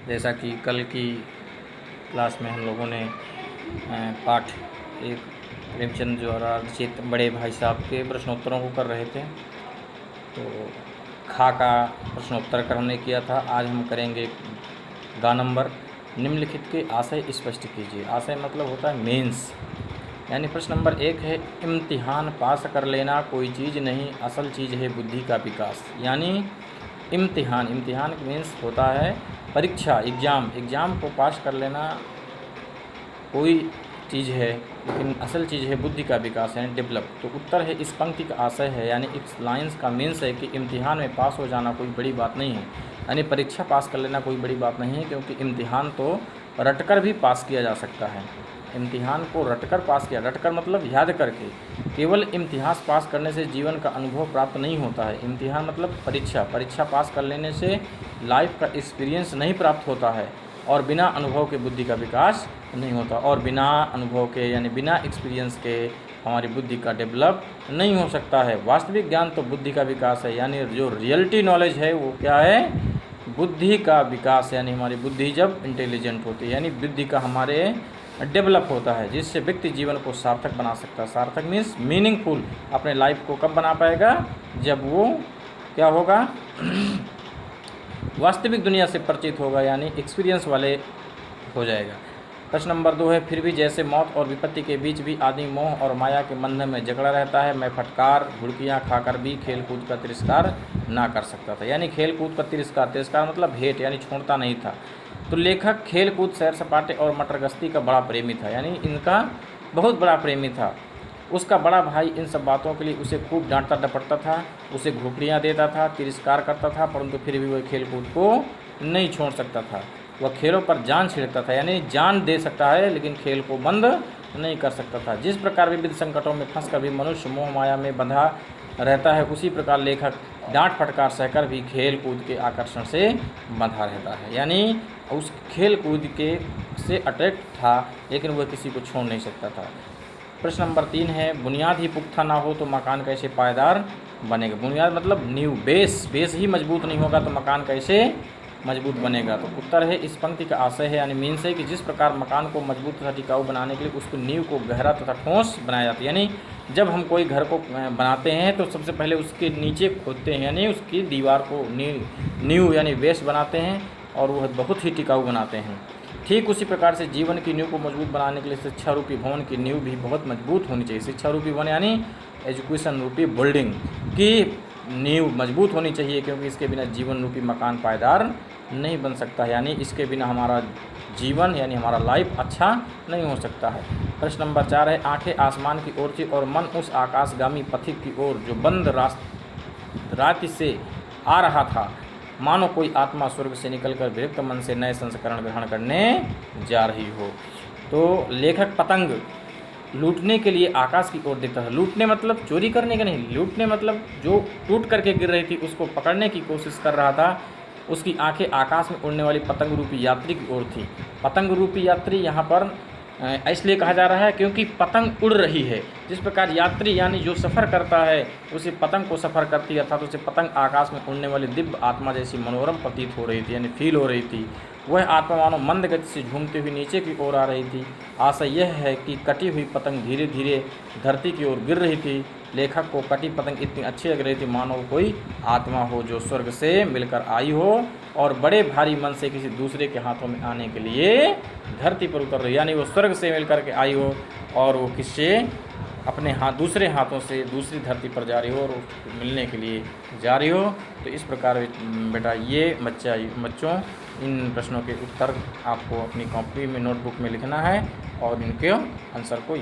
जैसा कि कल की क्लास में हम लोगों ने पाठ एक प्रेमचंद द्वारा रचित बड़े भाई साहब के प्रश्नोत्तरों को कर रहे थे। तो खा का प्रश्नोत्तर कर हमने किया था। आज हम करेंगे गा नंबर। निम्नलिखित के आशय स्पष्ट कीजिए। आशय मतलब होता है मेंस। यानी प्रश्न नंबर 1 है, इम्तिहान पास कर लेना कोई चीज़ नहीं, असल चीज़ है बुद्धि का विकास। यानी इम्तिहान मीन्स होता है परीक्षा, एग्ज़ाम को पास कर लेना कोई चीज़ है, लेकिन असल चीज़ है बुद्धि का विकास यानी डेवलप। तो उत्तर है, इस पंक्ति का आशय है यानी इस लाइन्स का मीन्स है कि इम्तिहान में पास हो जाना कोई बड़ी बात नहीं है, यानी परीक्षा पास कर लेना कोई बड़ी बात नहीं है, क्योंकि इम्तिहान तो रटकर भी पास किया जा सकता है। इम्तिहान को रटकर पास किया, रटकर मतलब याद करके। केवल इम्तिहान पास करने से जीवन का अनुभव प्राप्त नहीं होता है। इम्तिहान मतलब परीक्षा पास कर लेने से लाइफ का एक्सपीरियंस नहीं प्राप्त होता है, और बिना अनुभव के बुद्धि का विकास नहीं होता, और बिना अनुभव के यानी बिना एक्सपीरियंस के हमारी बुद्धि का डेवलप नहीं हो सकता है। वास्तविक ज्ञान तो बुद्धि का विकास है, यानी जो रियलिटी नॉलेज है वो क्या है, बुद्धि का विकास। यानी हमारी बुद्धि जब इंटेलिजेंट होती है, यानी बुद्धि का हमारे डेवलप होता है, जिससे व्यक्ति जीवन को सार्थक बना सकता है। सार्थक मीन्स मीनिंगफुल। अपने लाइफ को कब बना पाएगा, जब वो क्या होगा वास्तविक दुनिया से परिचित होगा, यानी एक्सपीरियंस वाले हो जाएगा। प्रश्न नंबर 2 है, फिर भी जैसे मौत और विपत्ति के बीच भी आदमी मोह और माया के बंधन में जकड़ा रहता है, मैं फटकार घुड़कियाँ खाकर भी खेल कूद का तिरस्कार ना कर सकता था। यानी खेल कूद का तिरस्कार मतलब हेट, यानी छोड़ता नहीं था। तो लेखक खेल कूद, सैर सपाटे और मटर गश्ती का बड़ा प्रेमी था, यानी इनका बहुत बड़ा प्रेमी था। उसका बड़ा भाई इन सब बातों के लिए उसे खूब डांटता डपटता था, उसे घुपड़ियाँ देता था, तिरस्कार करता था, परंतु फिर भी वह खेल कूद को नहीं छोड़ सकता था। वह खेलों पर जान छिड़कता था, यानी जान दे सकता है लेकिन खेल को बंद नहीं कर सकता था। जिस प्रकार विविध संकटों में फंसकर भी मनुष्य मोह माया में बंधा रहता है, उसी प्रकार लेखक डांट फटकार सहकर भी खेल कूद के आकर्षण से बंधा रहता है, यानी उस खेल कूद के से अट्रैक्ट था, लेकिन वह किसी को छोड़ नहीं सकता था। प्रश्न नंबर 3 है, बुनियाद ही पुख्ता ना हो तो मकान कैसे पायदार बनेगा। बुनियाद मतलब नींव, बेस ही मजबूत नहीं होगा तो मकान कैसे मजबूत बनेगा। तो उत्तर है, इस पंक्ति का आशय है यानी मीन्स है कि जिस प्रकार मकान को मजबूत तथा टिकाऊ बनाने के लिए उसको नींव को गहरा तथा ठोस बनाया जाता है। यानी जब हम कोई घर को बनाते हैं तो सबसे पहले उसके नीचे खोदते हैं, यानी उसकी दीवार को नींव यानी बेस बनाते हैं, और वह बहुत ही टिकाऊ बनाते हैं। ठीक उसी प्रकार से जीवन की नींव को मजबूत बनाने के लिए शिक्षा रूपी भवन की नींव भी बहुत मजबूत होनी चाहिए। शिक्षा रूपी भवन यानी एजुकेशन रूपी बिल्डिंग की नींव मजबूत होनी चाहिए, क्योंकि इसके बिना जीवन रूपी मकान पायदार नहीं बन सकता है, यानी इसके बिना हमारा जीवन यानी हमारा लाइफ अच्छा नहीं हो सकता है। प्रश्न नंबर 4 है, आंखें आसमान की ओर थी और मन उस आकाशगामी पथिक की ओर जो बंद रात से आ रहा था, मानो कोई आत्मा स्वर्ग से निकलकर विरक्त मन से नए संस्करण ग्रहण करने जा रही हो। तो लेखक पतंग लूटने के लिए आकाश की ओर देखता था। लूटने मतलब चोरी करने का नहीं, लूटने मतलब जो टूट करके गिर रही थी उसको पकड़ने की कोशिश कर रहा था। उसकी आंखें आकाश में उड़ने वाली पतंग रूपी यात्री की ओर थी। पतंग रूपी यात्री यहाँ पर इसलिए कहा जा रहा है क्योंकि पतंग उड़ रही है। जिस प्रकार यात्री यानी जो सफ़र करता है उसे पतंग को सफ़र करती है, अर्थात उसे पतंग आकाश में उड़ने वाली दिव्य आत्मा जैसी मनोरम प्रतीत हो रही थी, यानी फील हो रही थी। वह आत्मा मानो मंद गति से झूमती हुई नीचे की ओर आ रही थी। आशा यह है कि कटी हुई पतंग धीरे धीरे धरती की ओर गिर रही थी। लेखक को कटी पतंग इतनी अच्छी लग रही थी मानो कोई आत्मा हो जो स्वर्ग से मिलकर आई हो और बड़े भारी मन से किसी दूसरे के हाथों में आने के लिए धरती पर उतर रही, यानी वो स्वर्ग से मिलकर के आई हो और वो किससे अपने दूसरे हाथों से दूसरी धरती पर जा रही हो और मिलने के लिए जा रही हो। तो इस प्रकार बेटा ये बच्चों इन प्रश्नों के उत्तर आपको अपनी कॉपी में नोटबुक में लिखना है और इनके आंसर को